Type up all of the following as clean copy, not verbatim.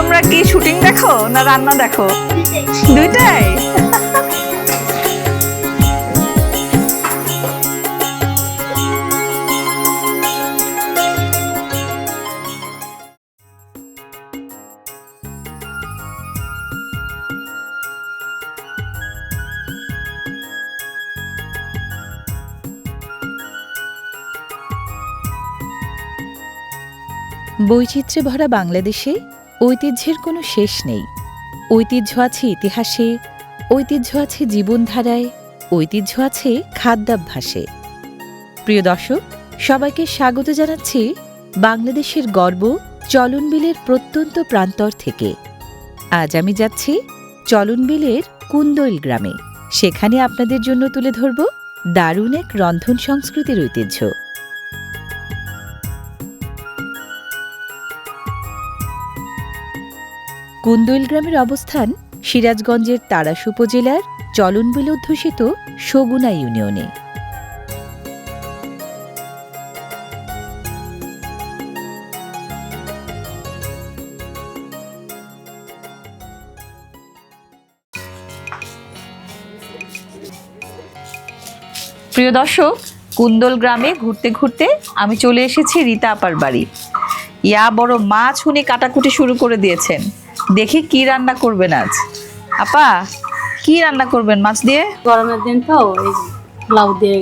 তোমরা কি শুটিং দেখো না রান্না দেখো? দুইটাই। বৈচিত্র্যে ভরা বাংলাদেশে ঐতিহ্যের কোনো শেষ নেই। ঐতিহ্য আছে ইতিহাসে, ঐতিহ্য আছে জীবনধারায়, ঐতিহ্য আছে খাদ্যাভ্যাসে। প্রিয় দর্শক, সবাইকে স্বাগত জানাচ্ছি বাংলাদেশের গর্ব চলনবিলের প্রত্যন্ত প্রান্তর থেকে। আজ আমি যাচ্ছি চলনবিলের কুন্দইল গ্রামে। সেখানে আপনাদের জন্য তুলে ধরব দারুণ এক রন্ধন সংস্কৃতির ঐতিহ্য। কুন্দইল গ্রামের অবস্থান সিরাজগঞ্জের তাড়াশ উপজেলার চলনবিল অধ্যুষিত সগুনা ইউনিয়নে। প্রিয় দর্শক, কুন্দল গ্রামে ঘুরতে ঘুরতে আমি চলে এসেছি রীতা আপার বাড়ি। ইয়া বড় মাছ উনি কাটাকুটি শুরু করে দিয়েছেন। দেখি কি রান্না করবেন আজ। আপা, কি রান্না করবেন মাছ দিয়ে? গরমের দিন তো এই লাউ দিয়ে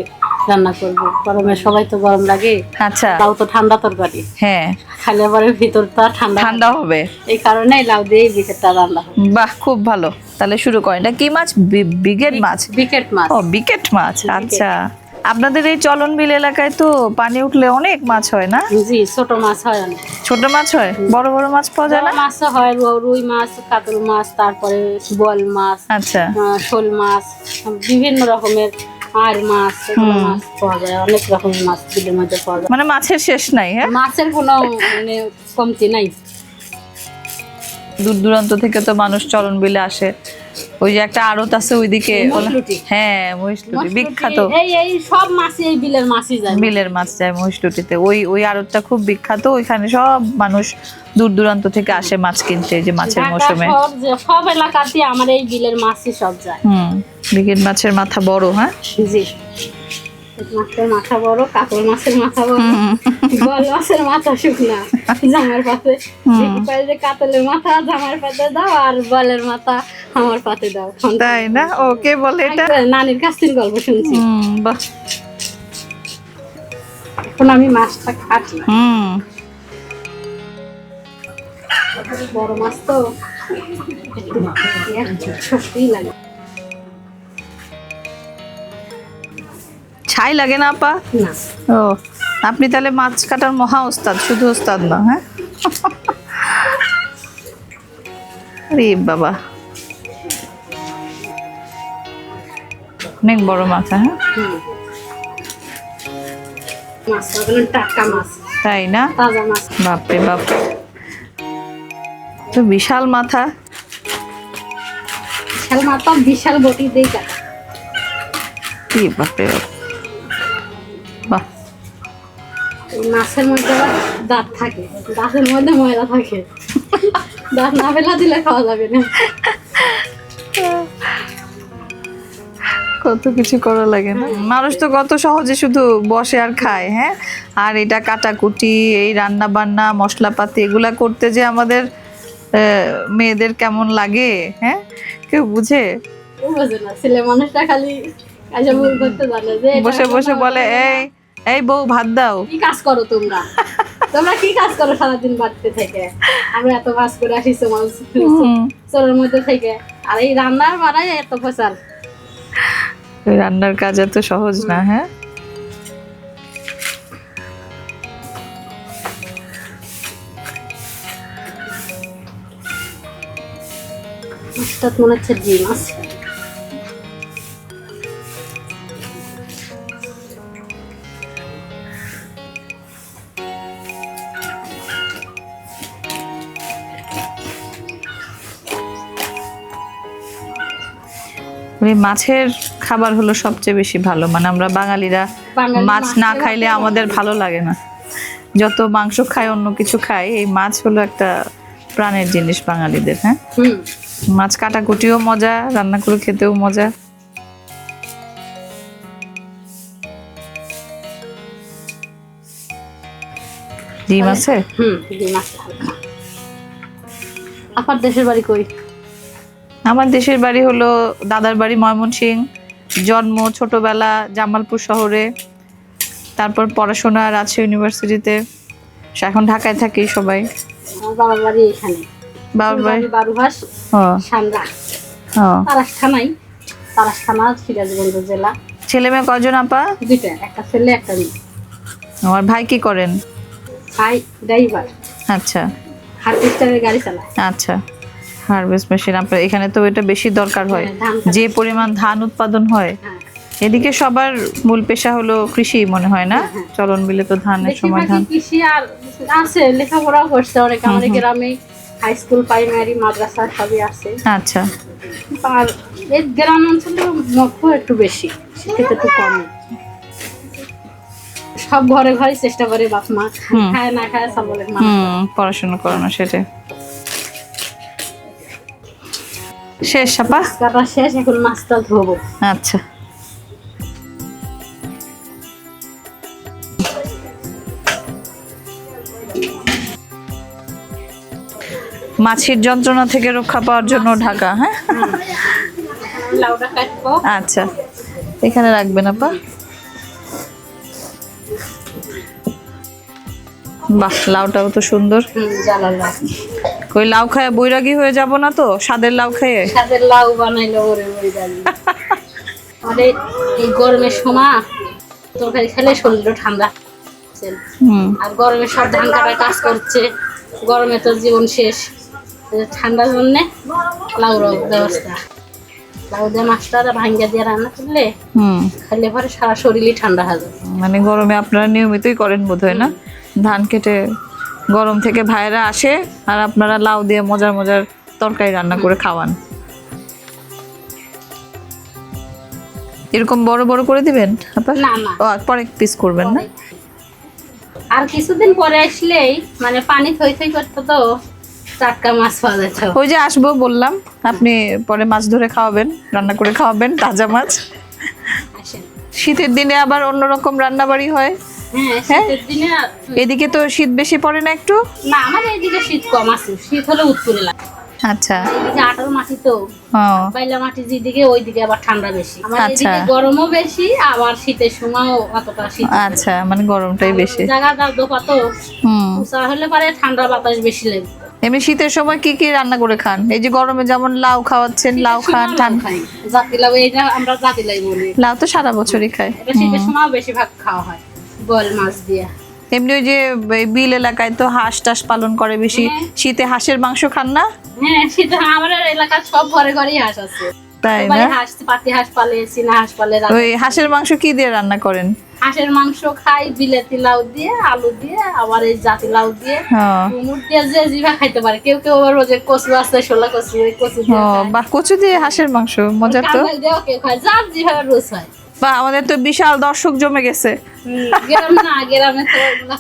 রান্না করব। গরমে সবাই তো গরম লাগে। আচ্ছা। লাউ তো ঠান্ডা তরকারি, হ্যাঁ, খাইলে পরে ভিতরটা ঠান্ডা ঠান্ডা হবে, এই কারণে লাউ দিয়ে ভিতরটা রান্না হবে। বাহ, খুব ভালো। তাহলে শুরু করেন। এটা কি মাছ? বিকেট মাছ। বিকেট মাছ। ও, বিকেট মাছ। আচ্ছা, আপনাদের এই চলনবিল এলাকায় তো পানি উঠলে অনেক মাছ হয় না? জি, ছোট মাছ হয় অনেক। ছোট মাছ হয়? বড় বড় মাছ পাওয়া যায় না? মাছ হয়, রুই মাছ, কাতল মাছ, তারপরে বোয়াল মাছ, আচ্ছা, শোল মাছ, বিভিন্ন রকমের আর মাছ, এগুলো মাছ পাওয়া যায়। অনেক রকমের মাছ বিলের মধ্যে পাওয়া যায়। মানে মাছের শেষ নাই। হ্যাঁ, মাছের কোনো মানে কমতি নাই। দূর দূরান্ত থেকে তো মানুষ চলনবিলে আসে। ওই যে একটা আড়ত আছে ওইদিকে, মহিষলুটি। হ্যাঁ মহিষলুটি বিখ্যাত। এই সব মাছই এই বিলের মাছই যায়। বিলের মাছ যায় মহিষলুটিতে। ওই আড়তটা খুব বিখ্যাত। ওইখানে সব মানুষ দূর দূরান্ত থেকে আসে মাছ কিনতে, যে মাছের মৌসুমে। সব এলাকাতে আমার এই বিলের মাছই সব যায়। বিকেট মাছের মাথা বড়। হ্যাঁ, জি, মাছের মাথা বড়, কাতল মাছের মাথা বড়, বোয়াল মাছের মাথা শুকনা। জামার পাতে যে কাতলের মাথা জামার পাতে দাও, আর বোয়ালের মাথা আমার পাতে দাও। তাই না? ও কে বলে এটা? নানির কাছ থেকে গল্প শুনছি। বাহ। এখন আমি মাছটা কাটি। বড় মাছ তো সত্যিই লাগে। ছাই লাগে না আপা? না। ও, আপনি তাহলে মাছ কাটার মহা ওস্তাদ, শুধু ওস্তাদ না। হ্যাঁ, আরে বাবা, অনেক বড় মাছ। হ্যাঁ, মাছটা টাটকা মাছ। তাই না? তাজা মাছ। বাপরে বাপ, তো বিশাল মাথা। বিশাল মাথা, বিশাল বটি দিয়ে কাটা। কি বাপরে বাপ, বাহ। এই মাছের মধ্যে আবার দাঁত থাকে, দাঁতের মধ্যে ময়লা থাকে। দাঁত না ফেলা দিলে খাওয়া যাবে না। কত কিছু করা লাগে না? মানুষ তো কত সহজে শুধু বসে আর খায়। হ্যাঁ, আর এটা কাটাকুটি, এই রান্না বান্না, মশলাপাতি এগুলা করতে যে আমাদের মেয়েদের কেমন লাগে, হ্যাঁ, কেউ বুঝে? বুঝে না, ছেলে মানুষটা খালি কাজে ভুল করতে জানে, যে বসে বসে বলে, এই বউ ভাত দাও। কি কাজ করো তোমরা? তোমরা কি কাজ করো সারাদিন বাড়িতে থেকে? আমরা এত কাজ করে আসি চোরের মধ্যে থেকে, আর এই রান্নার মারাই এত প্রচার। রান্নার কাজ এত সহজ না। হ্যাঁ, মাছটা মনে হচ্ছে ডিম আছে। মাছের খাবার হলো সবচেয়ে বেশি ভালো। মানে আমরা বাঙালিরা মাছ না খাইলে আমাদের ভালো লাগে না। যত মাংস খাই, অন্য কিছু খাই, এই মাছ হলো একটা প্রাণের জিনিস বাঙালিদের। হ্যাঁ, হুম। মাছ কাটাকুটিও মজা, রান্না করে খেতেও মজা। ডিম আছে? হুম, ডিম আছে হালকা। আপনার দেশের বাড়ি কই? আমার দেশের বাড়ি হলো দাদার বাড়ি ময়মনসিংহ, জন্ম ছোটবেলা জামালপুর শহরে, তারপর পড়াশোনা রাজশাহী ইউনিভার্সিটিতে, এখন ঢাকায় থাকি সবাই। আমার বাবার বাড়ি এখানে, বাবার বাড়ি বারুহাস, ও সান্দ্রা, ও। তারাস থানায়, তারাস থানা, সিরাজগঞ্জ জেলা। ছেলে মেয়ে কয়জন আপা? দুইটা, একটা ছেলে একটা মেয়ে। আমার ভাই কি করেন? ভাই ড্রাইভার, আচ্ছা হারভেস্টারের গাড়ি চালায়। আচ্ছা, হারভেস্ট মেশিন। আপনার এখানে তো এটা বেশি দরকার হয়, হ্যাঁ, ধান কাটা। যে পরিমাণ ধান উৎপাদন হয়। হ্যাঁ। এদিকে সবার মূল পেশা হলো কৃষি মনে হয় না? হ্যাঁ। চলন বিলে তো ধানের সময় বেশিরভাগই ধান। কৃষি আর আছে, লেখাপড়াও করছে অনেক। আমাদের গ্রামে হাই স্কুল, প্রাইমারি, মাদ্রাসা সবই আছে। আচ্ছা আর এই গ্রাম অঞ্চলে মক্ষ একটু বেশি, শিক্ষিত একটু কম। সব ঘরে ঘরে চেষ্টা করে বাপ মা, খায় না খায় সব বলে মা। পড়াশোনা করানো সেটাই। শেষ আপা? কাটা শেষ, এখন মাছটা ধোবো। আচ্ছা মাছির যন্ত্রণা থেকে রক্ষা পাওয়ার জন্য ঢাকা। হ্যাঁ লাউটা কাটবো। আচ্ছা, এখানে রাখবেন আপা। বাহ, লাউটাও তো সুন্দর। জ্বালালাম। কই লাউ খায় বৈরাগী হয়ে যাব না তো? স্বাদের লাউ খেয়ে? সাদের লাউ বানাইলো ওরে ওই জানি। আরে এই গরমের সময় তরকারি খেলে শরীরটা ঠান্ডা। আর গরমে সব ধান কাটার কাজ করছে, গরমে তো জীবন শেষ। ঠান্ডার জন্যে লাউর ব্যবস্থা। লাউ দিয়ে মাছটা ভাঙ্গা দিয়ে রান্না করলে খেলে পরে সারা শরীরই ঠান্ডা হয়ে যায়। মানে গরমে আপনারা নিয়মিতই করেন বোধহয় না? ধান কেটে গরম থেকে ভাইরা আসে আর আপনারা লাউ দিয়ে মজার মজার তরকারি রান্না করে খাওয়ান। এরকম বড় বড় করে দিবেন আপা? না না, ও পরে পিস করবেন না? আর কিছুদিন পরে আসলেই মানে পানি থই থই করতে তো টাটকা মাছ পাওয়া যেত। ওই যে আসবো বললাম, আপনি পরে মাছ ধরে খাওয়াবেন, রান্না করে খাওয়াবেন তাজা মাছ। আসেন। শীতের দিনে আবার অন্যরকম রান্না বাড়ি হয়। হ্যাঁ, শীতের দিনে এদিকে তো শীত বেশি পড়ে না একটু? না, আমাদের এইদিকে শীত কম আছে। শীত হলে উৎপুরে লাগে। আচ্ছা এইদিকে আঠার মাটি তো, ও বাইলা মাটি যেদিকে ওইদিকে আবার ঠান্ডা বেশি। আমাদের আচ্ছা। এদিকে গরমও বেশি, আবার শীতের সময়ও অতটা শীত। আচ্ছা, মানে গরমটাই বেশি। জায়গা দাও দোপা তো হুম। উঁচা হলে পরে ঠান্ডা বাতাস বেশি লাগে। এমনি শীতের সময় কি কি রান্না করে খান? এই যে গরমে যেমন লাউ খাওয়াচ্ছেন, লাউ খান, শীতের সময় লাউ ঠান্ডা খাই। জাতি লাউ, এইটা আমরা জাতি লাই বলি। লাউ তো সারা বছরই খায়। এটা শীতের সময়ও বেশিরভাগ খাওয়া হয় বল মাছ দিয়ে। এমনি ওই যে বিল এলাকায় তো হাঁস টাস পালন করে বেশি, হ্যাঁ। শীতে হাঁসের মাংস খান না? হ্যাঁ, শীতে আমাদের এলাকার সব ঘরে ঘরেই হাঁস আছে। তাই সবাই না? হাঁস, পাতি হাঁস পালে, চীনা হাঁস পালে। ওই হাঁসের মাংস কি দিয়ে রান্না করেন? হাঁসের মাংস খাই বিলেতি লাউ দিয়ে, আলু দিয়ে, আবার এই জাতি লাউ দিয়ে, হ্যাঁ। কুমড় দিয়ে, যে জিভা খাইতে পারে। কেউ কেউ আবার ওই যে কচু আছে, শোলা কচু, ওই কচু দিয়ে ও খায়। বাহ, কচু দিয়ে হাঁসের মাংস মজা তো। কাঁঠাল দিয়েও কেউ খায়, যার জিভা রুচ হয়। বা আমাদের তো বিশাল দর্শক জমে গেছে। গ্রামে না, গ্রামে তো ওগুলা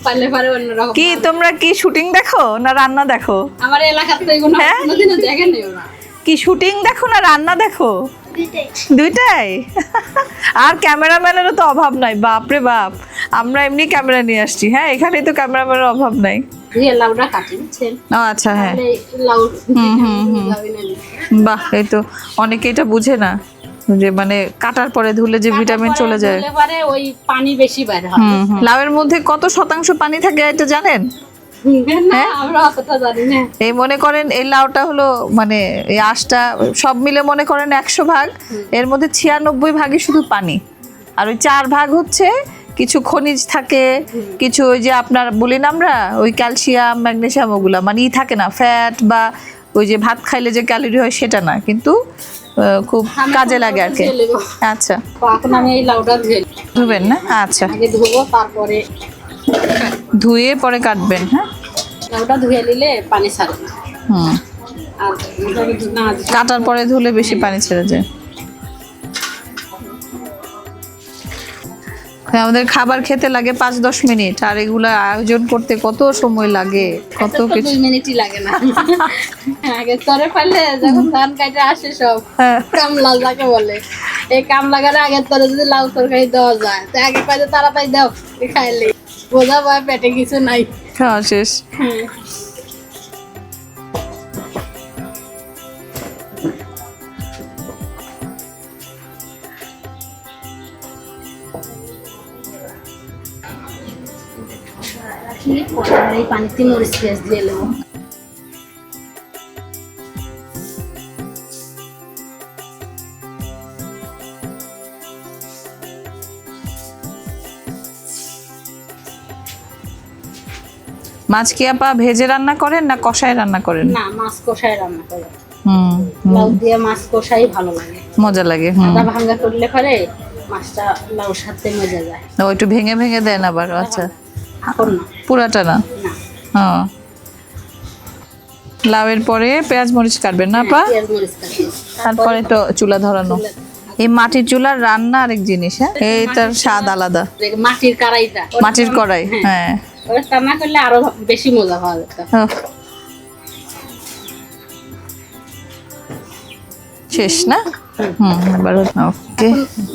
পারলে পারে অন্যরকম। কি তোমরা কি শুটিং দেখো না রান্না দেখো? আমার এলাকার তো এগুলো হ্যাঁ? কোনোদিনও দেখেনি ওরা। কি শুটিং দেখো না রান্না দেখো? দুইটাই। আর ক্যামেরাম্যানেরও তো অভাব নাই, বাপরে বাপ। আমরা এমনি ক্যামেরা নিয়ে আসছি। হ্যাঁ, এখানে তো ক্যামেরাম্যানের অভাব নাই। দিয়ে লাউটা কাটি, বুঝছেন? ও আচ্ছা, হ্যাঁ তাহলে লাউ লাউই না নিই। বাহ, এই তো অনেকে এটা বুঝে না যে মানে কাটার পরে ধুলে যে ভিটামিন চলে যায়। ধুলে পরে ওই পানি বেশি বের হয়। লাউয়ের মধ্যে কত শতাংশ পানি থাকে এটা জানেন? না, আমরা অতটা জানি না। এই মনে করেন এই লাউটা হলো মানে এই আঁশটা সব মিলে মনে করেন 100 ভাগ, এর মধ্যে 96 ভাগই শুধু পানি, আর ওই 4 ভাগ হচ্ছে কিছু খনিজ থাকে, কিছু ওই যে আপনার বলি না আমরা ওই ক্যালসিয়াম ম্যাগনেসিয়াম, ওগুলা মানে থাকে না, ফ্যাট বা ওই যে ভাত খাইলে যে ক্যালোরি হয় সেটা না, কিন্তু খুব কাজে লাগে আর কি। আচ্ছা, এখন আমি এই লাউটা ধুবেন না? আচ্ছা, আগে ধুবো, তারপরে ধুয়ে পরে কাটবেন। হ্যাঁ, লাউটা ধুয়ে নিলে পানি ছাড়ে না। হুম, আর না কাটার পরে ধুলে বেশি পানি ছেড়ে যায়। আমাদের খাবার খেতে লাগে 5-10 মিনিট, আর এগুলা আয়োজন করতে কত সময় লাগে, কত তো কিছু। 2 মিনিটই লাগে না। আগে তরে পারলে যখন ধান কাটে আসে সব হ্যাঁ। কামলা যাকে বলে, এই কামলা গারে আগে তরে যদি লাউ তরকারি দেওয়া যায় তো আগে পাইলে তাড়াতাড়ি দাও খাইলে বোঝা পায় পেটে কিছু নাই। খাওয়া শেষ। হুম। এই পানিতে মরিচ পেঁয়াজ দিয়ে নেবো। মাছ কি আপা ভেজে রান্না করেন না কষায় রান্না করেন? না, মাছ কষাই রান্না করে। হুম, লাউ দিয়ে মাছ কষাই ভালো লাগে। মজা লাগে। হুম, আদা ভাঙ্গা করলে পরে মাছটা লাউর সাথে মজা যায়। ও একটু ভেঙে ভেঙে দেন আবার। আচ্ছা, এখন না, পুরাটা না। না হ্যাঁ, লাউয়ের পরে পেঁয়াজ মরিচ কাটবেন না আপা? পেঁয়াজ মরিচ কাটি। তারপরে তো চুলা ধরানো। এই মাটির চুলার রান্না আরেক জিনিস, হ্যাঁ, এইটার স্বাদ আলাদা। মাটির কড়াইটা, মাটির কড়াই, হ্যাঁ। ওটা রান্না করলে আরো বেশি মজা পাওয়া যেত। উফ। শেষ না? হুম, এবার ওকে।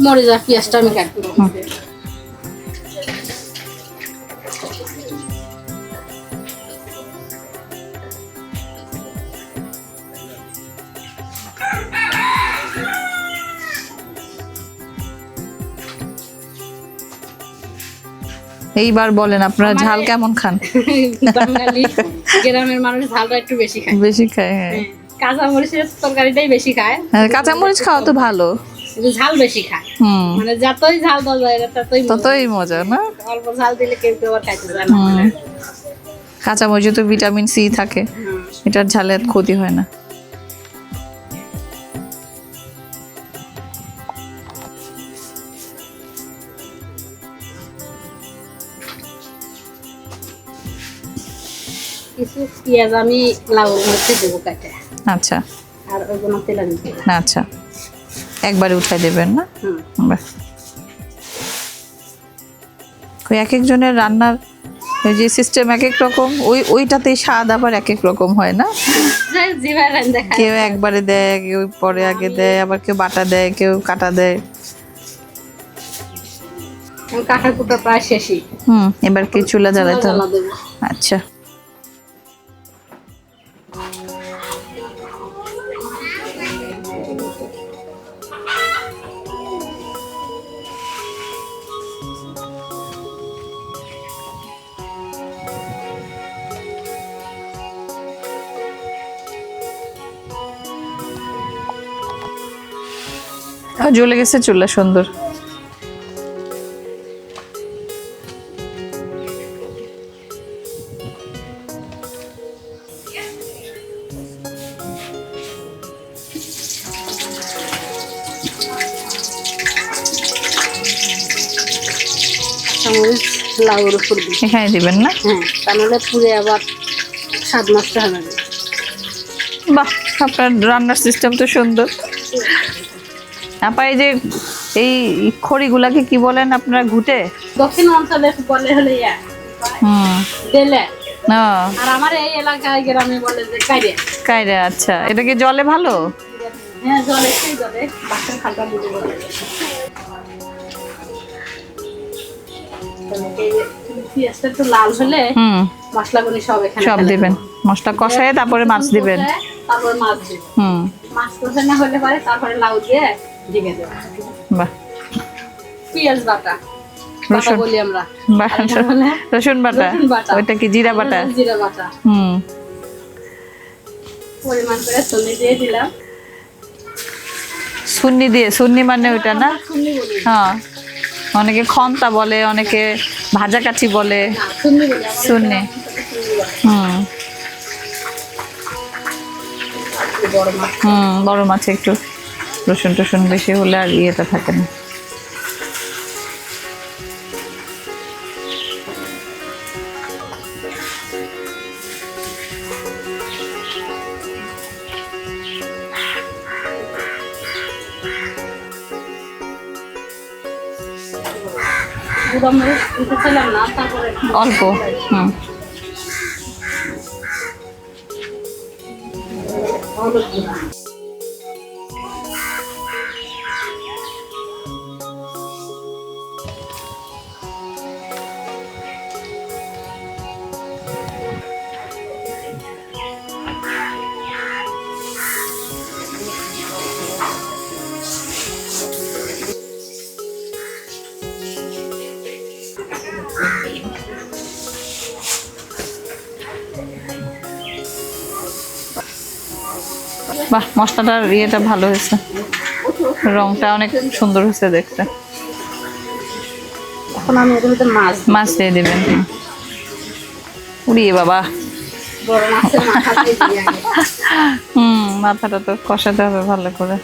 মরিচ আর পেঁয়াজটা আমি কাটবো। এইবার বলেন আপনারা ঝাল কেমন খান? বাঙালি গ্রামের মানুষ ঝালটা একটু বেশি খায়। বেশি খায়, হ্যাঁ। হ্যাঁ, কাঁচা মরিচের তরকারিটাই বেশি খায়, হ্যাঁ, কাঁচামরিচ খাওয়া তো ভালো। কিন্তু ঝাল বেশি খায়। হুম, মানে যতই ঝাল দেওয়া যায় না ততই মজা। ততই মজা না? অল্প ঝাল দিলে কেউ কেউ আর খাইতে চায় না। হুম, কাঁচামরিচে তো ভিটামিন সি থাকে, হুম। এটার ঝালে ক্ষতি হয় না। কিছু পেঁয়াজ আমি লাউর মধ্যে দেবো কাটে, আচ্ছা, আর ওইগুলো তেলে দিতে। আচ্ছা, একবারে উঠাই দেবেন না? হুম। বাহ। ওই এক একজনের রান্নার ওই যে সিস্টেম এক এক রকম, ওইটাতে স্বাদ আবার এক এক রকম হয় না? জিভায় রান্না খায়। কেউ একবারে দেয়, কেউ পরে আগে দেয়, আবার কেউ বাটা দেয়, কেউ কাটা দেয়। কাঁঠাল কুটা প্রায় শেষই। হুম, এবার কি চুলা জ্বালাতে হবে? জ্বালা দেবো। আচ্ছা, জ্বলে গেছে চুলা, সুন্দর। চামচ লাউর উপর দিই। এখানে দিবেন না? হ্যাঁ, তা নাহলে পুড়ে আবার স্বাদ নষ্ট হবে না। বাহ, আপনার রান্নার সিস্টেম তো সুন্দর। আপা এই খড়িগুলাকে কি বলেন আপনারা? ঘুটে? দক্ষিণ অঞ্চলে বলে হলে হুম, বেলে, না আর আমার এই এলাকায় গ্রামে বলে যে কাইরে। কাইরে। আচ্ছা, এটা কি জলে ভালো? হ্যাঁ, জলে সেই জলে বাসের খালটা দিতে বলে। পেঁয়াজটা একটু লাল হলে হুম, মশলাগুলি সব এখানে সব ফেলে দিবেন, দেবো। মশলা কষায় তারপরে মাছ দিবেন। তারপরে মাছ দিব। হুম, মাছ কষানো হলে পরে তারপরে লাউ দিয়ে ঢেকে দেবো। বাহ, পেঁয়াজ বাটা, বাটা রসুন বলি আমরা। বাহ, আর এটা হলে রসুন বাটা। রসুন বাটা। ওইটা কি জিরা বাটা? জিরা বাটা। হুম, পরিমাণ করে চলে দিয়ে দিলাম। সুন্নি দিয়ে, সুন্নি মানে ওইটা না? আমরা সুন্নি বলি। হ্যাঁ, অনেকে খন্তা বলে, অনেকে ভাজা কাঠি বলে। না, সুন্নি বলি। আমাদের সুন্নি। সুন্নি বলে। হুম একটু বড় মাছ। হুম, বড় মাছে একটু রসুন টসুন বেশি হলে আর ইয়েটা থাকে না। গুঁড়ামরিচ দিতেছিলাম না, তারপরে অল্প। হুম। হলুদ গুঁড়া। বাহ, মশলাটার ইয়েটা ভালো হয়েছে, রংটা অনেক সুন্দর হয়েছে দেখতে। এখন আমি এর মধ্যে মাছ দিই। মাছ দিয়ে দেবেন। উড়িয়ে বাবা। বড় মাছের মাথা দিয়ে দিই আগে। মাথাটা তো কষাতে হবে ভালো করে।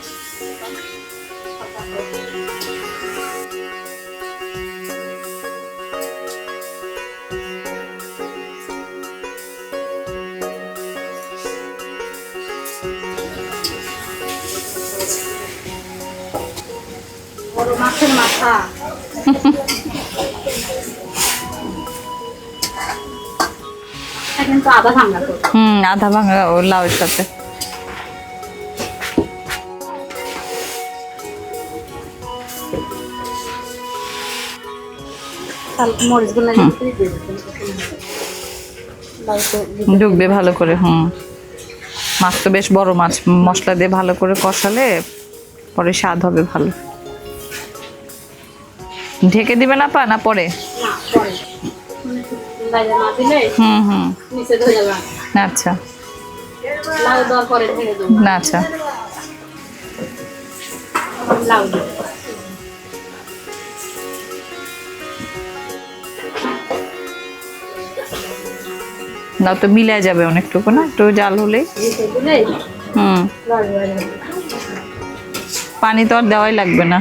বড় মাছের মাথা। এটা কিন্তু আধা ভাঙা তো। আধা ভাঙা ও লাউয়ের সাথে। মরিচগুলো দিয়ে দিতে। ঢুকবে ভালো করে। মাছ তো বেশ বড় মাছ, মশলা দিয়ে ভালো করে কষালে পরে স্বাদ হবে ভালো। ঢেকে দিবে না পা, না পরে? না, পরে। বাইরে না দিলে নিচে ধরে যাবে। আচ্ছা। লাউ দেওয়ার পরে ঢেকে দেবো। না, আচ্ছা। লাউ দেবো। লাউ তো মিলে যাবে অনেকটুকু, না একটু জাল হলেই। নিচে দিলেই লাউ হয়ে যাবে। পানি তো আর দেওয়াই লাগবে না,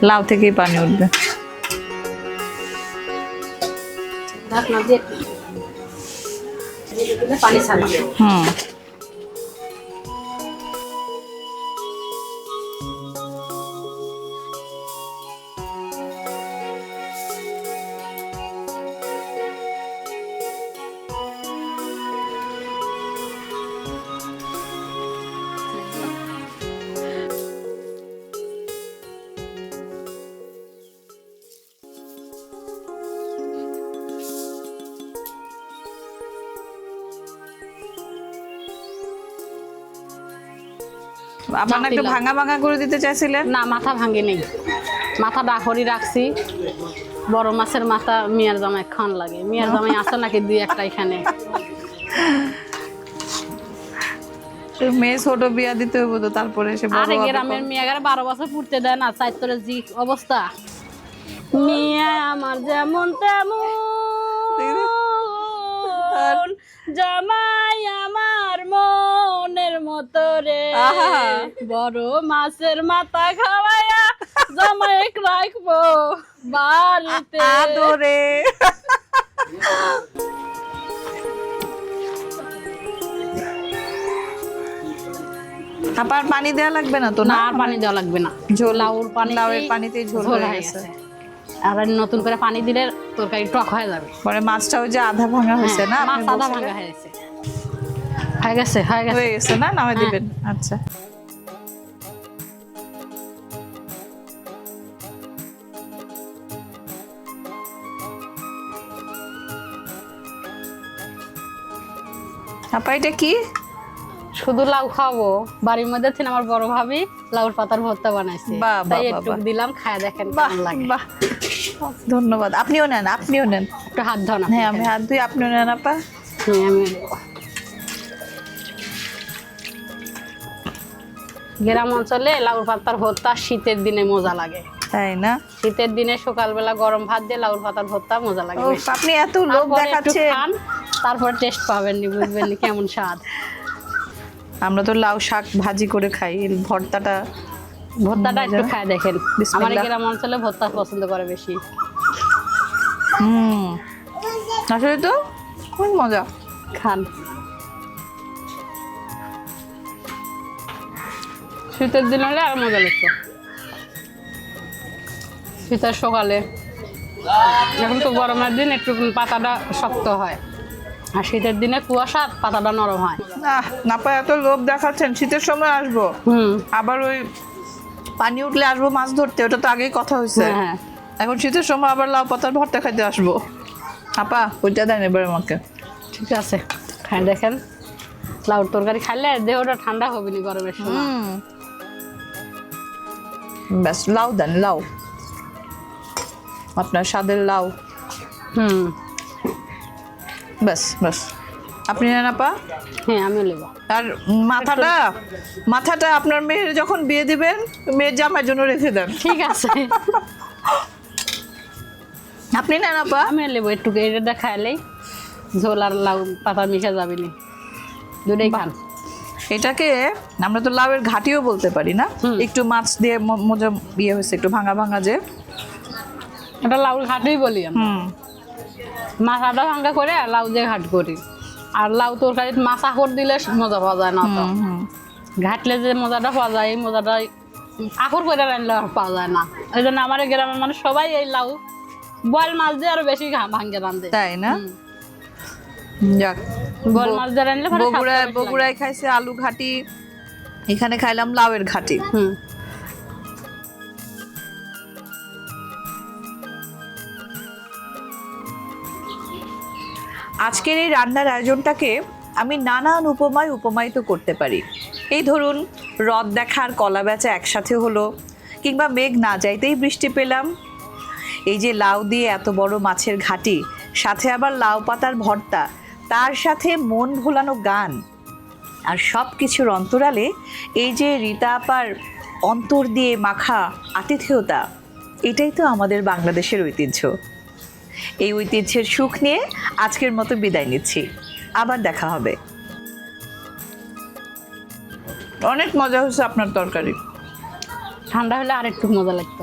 লাউ থেকেই পানি উঠবে। ঢাকনা দিয়ে দিলে পানি ছাড়বে। আপনার একটু ভাঙা ভাঙা করে দিতে চাইছিলেন। না, মাথা ভাঙে নেই, মাথা ডাকরি রাখছি। বড় মাছের মাথা মিয়ার জামাই খান লাগে। মিয়ার জামাই আছে নাকি দুই একটা এখানে। মেয়ে ছোট বিয়া দিতে হইব তো, তারপরে সে বড় আরে হবে। গ্রামের মেয়েগার 12 বছর পড়তে দেয় না, চাইতরে জি অবস্থা। মিয়া আমার যেমন তেমন, জামাই আমার মনের মতো রে। বড় মাছের মাথা খাওয়াইয়া জামাই রাখবো বাড়িতে আদরে। আবার পানি দেওয়া লাগবে না তো? না, না, আর পানি দেওয়া লাগবে না। লাউর পানি, লাউয়ের পানিতেই ঝোল হয়ে গেছে। আর নতুন করে পানি দিলে তরকারি টক হয়ে যাবে। পরে মাছটা ওই যে আধা ভাঙা হয়েছে না, মাছ আধা ভাঙা হয়ে গেছে। হয়ে গেছে না, নামে দিবেন। আচ্ছা। আপা এটা কি? শুধু লাউ খাবো। বাড়ির মধ্যে ছিল আমার বড় ভাবি লাউর পাতার ভর্তা বানাইছে, বাহ, তাই বাহ, একটু বাহ। দিলাম, খায় দেখেন বাহ, কেমন লাগে। বাহ, ধন্যবাদ। আপনিও নেন, আপনিও নেন। একটু হাত ধর না। হ্যাঁ, আমি হাত ধুই, আপনিও নেন আপা। আমি গ্রাম অঞ্চলে লাউর পাতার ভর্তা শীতের দিনে মজা লাগে, তাই না? শীতের দিনে সকালবেলা গরম ভাত দিয়ে লাউর পাতার ভর্তা মজা লাগে ও, বেশি। আপনি এত লোভ তারপরে একটু দেখাচ্ছেন। খান, তারপর টেস্ট পাবেন নি, বুঝবেন নি কেমন স্বাদ। আমরা তো লাউ শাক ভাজি করে খাই, এই ভর্তাটা একটু খায় দেখেন। আমার বিসমিল্লাহ। গ্রাম অঞ্চলে ভর্তা পছন্দ করে বেশি। আসলে তো খুব মজা। খান। শীতের দিন হলে আর মজা লাগতো। শীতের সকালে এখন তো গরমের দিন একটু পাতাটা শক্ত হয়, আর শীতের দিনে কুয়াশা পাতাটা নরম হয়। না পায় এত লোভ দেখাচ্ছেন, শীতের সময় আসবো, আবার ওই পানি উঠলে আসবো মাছ ধরতে, ওটা তো আগেই কথা হয়েছে। হ্যাঁ। এখন শীতের সময় আবার লাউ পাতার ভর্তা খাইতে আসবো। আপা ওইটা দেন এবার আমাকে। ঠিক আছে, খাই দেখেন। লাউর তরকারি খাইলে দেহটা ঠান্ডা হবে না গরমের সময়। ব্যাস লাউ দেন, লাউ আপনার স্বাদের লাউ। ব্যাস ব্যাস, আপনি নেন আপা। হ্যাঁ আমি নেব। আর মাথাটা আপনার মেয়ের যখন বিয়ে দিবেন, মেয়ের জামাইয়ের জন্য রেখে দেন। ঠিক আছে। আপনি নেন আপা। আমি নেব একটু, এটা খাইলেই ঝোল আর লাউ পাতা মিশে যাবে না, দুটোই খান। এটাকে আমরা তো লাউয়ের ঘাটিও বলতে পারি না? একটু মাছ দিয়ে মজা ইয়ে হয়েছে, একটু ভাঙা ভাঙা যে, এটা লাউর ঘাটই বলি আমরা। মাথাটা ভাঙ্গা করে লাউ দিয়ে ঘাট করি। আর লাউ তরকারিতে মাছ আখর দিলে মজা পাওয়া যায় না, তো ঘাটলে যে মজাটা পাওয়া যায় এই মজাটা আখর করে রাখলে আর পাওয়া যায় না। এই জন্য আমার এই গ্রামের মানুষ সবাই এই লাউ বয়েল মাছ দিয়ে আরো বেশি ভাঙ্গে রান্ধে, তাই না? যাক, বয়েল মাছ দিয়ে রানলে বগুড়ায় খাইছে আলু ঘাটি, এখানে খাইলাম লাউয়ের ঘাটি। আজকের এই রান্নার আয়োজনটাকে আমি নানান উপমায় উপমায়িত করতে পারি। এই ধরুন, রথ দেখার কলা বেচা একসাথে হলো, কিংবা মেঘ না যাইতেই বৃষ্টি পেলাম। এই যে লাউ দিয়ে এত বড় মাছের ঘাটি, সাথে আবার লাউ পাতার ভর্তা, তার সাথে মন ভোলানো গান, আর সব কিছুর অন্তরালে এই যে রীতা আপার অন্তর দিয়ে মাখা আতিথেয়তা, এটাই তো আমাদের বাংলাদেশের ঐতিহ্য। এই ঐতিহ্যের সুখ নিয়ে আজকের মতো বিদায় নিচ্ছি, আবার দেখা হবে। অনেক মজা হয়েছে আপনার তরকারি। ঠান্ডা হলে আরেকটু মজা লাগতো।